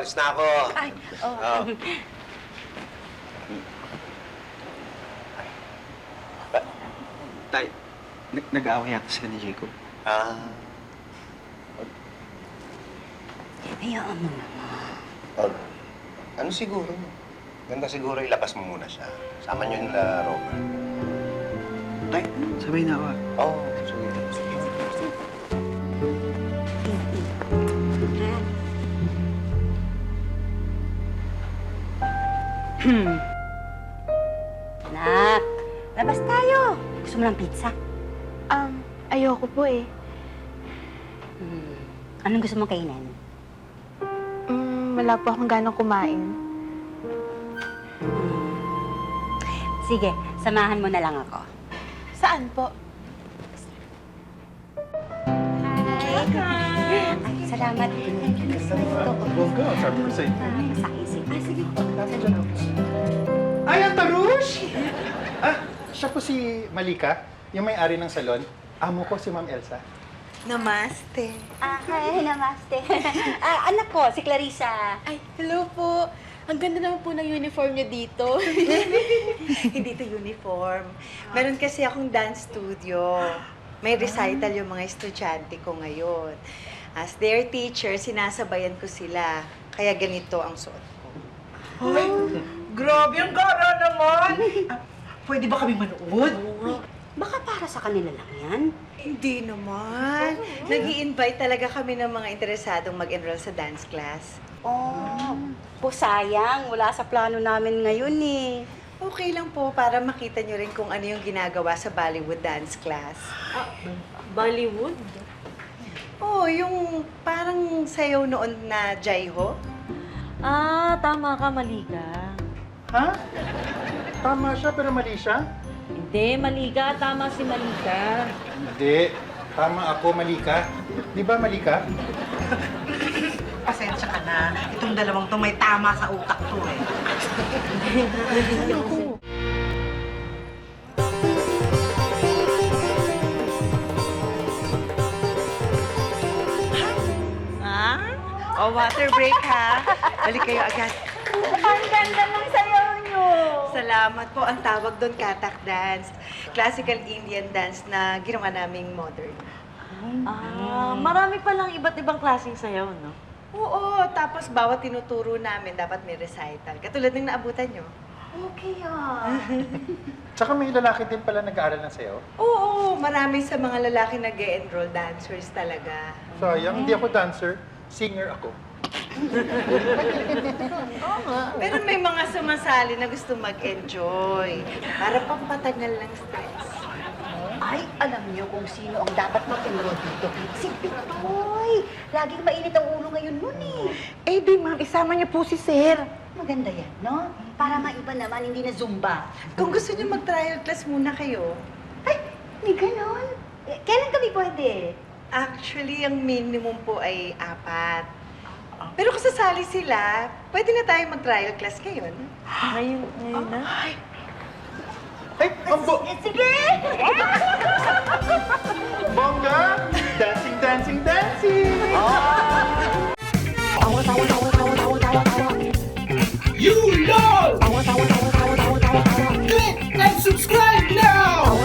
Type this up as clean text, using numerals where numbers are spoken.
alis na ako. Ay, oh. Oh. Tay, nag-aaway yata sila ni Jacob. Ah, Hayaan mo naman. ano siguro? Ganda siguro ilabas mo muna siya. Sama niyo nila, Robert. Tay, sabay na ako. Oo, sige. Nak, labas tayo. Gusto mo ng pizza? Ayoko po eh. Anong gusto mong kainin? Wala po akong ganong kumain. Sige, samahan mo na lang ako. Saan po? Ay, salamat. Bongga, sabi ko sa'yo. Sige. Ay, ang Tarush! Siya po si Malika, yung may-ari ng salon. Amo ko si Ma'am Elsa. Namaste. Hi, namaste. Anak ko, si Clarissa. Ay, hello po. Ang ganda naman po ng uniform niyo dito. Hindi to uniform. Meron kasi akong dance studio. May recital yung mga estudyante ko ngayon. As their teacher, sinasabayan ko sila. Kaya ganito ang suot ko. Ay, grabe, ang gara naman! Pwede ba kami manood? Baka para sa kanila lang yan. Hindi naman. Nag-i-invite talaga kami ng mga interesadong mag-enroll sa dance class. Oh, sayang. Wala sa plano namin ngayon eh. Okay lang po para makita nyo rin kung ano yung ginagawa sa Bollywood dance class. Bollywood? Oh, yung parang sayaw noon na Jaiho. Tama ka, Malika. Ha? Tama siya, pero mali siya? Hindi, Malika. Tama si Malika. Hindi. Tama ako, Malika. Di ba, Malika? Pasensya ka na. Itong dalawang to may tama sa utak to eh. O, water break ha. Balik kayo agad. Ang ganda ng sayaw nyo. Salamat po. Ang tawag doon, Kathak dance. Classical Indian dance na ginawa naming modern. Marami palang iba't ibang klaseng sayaw, no? Oo, tapos bawat tinuturo namin dapat may recital. Katulad ng naabutan nyo. Okay Tsaka may lalaki din pala nag-aaral ng sayo. Oo, marami sa mga lalaki nag-e-enroll dancers talaga. Sayang, hindi ako dancer. Singer ako. Pero may mga sumasali na gusto mag-enjoy. Para pampatagal ng stress. Ay, alam niyo kung sino ang dapat mag-enroll dito. Si Pitoy. Laging mainit ang ulo ngayon nun eh. Eh di ma'am, isama niyo po si Sir. Maganda yan, no? Para maiba naman, hindi na Zumba. Kung gusto niyo mag-trial class muna kayo, Ay, may ganon. Kailan kami pwede? actually, ang minimum po ay 4. Pero kung sasali sila, pwede na tayo mag-trial class ngayon. Ngayon na? Ay, Sige! Bongga! Dancing, dancing, dancing! You know! Click and subscribe now!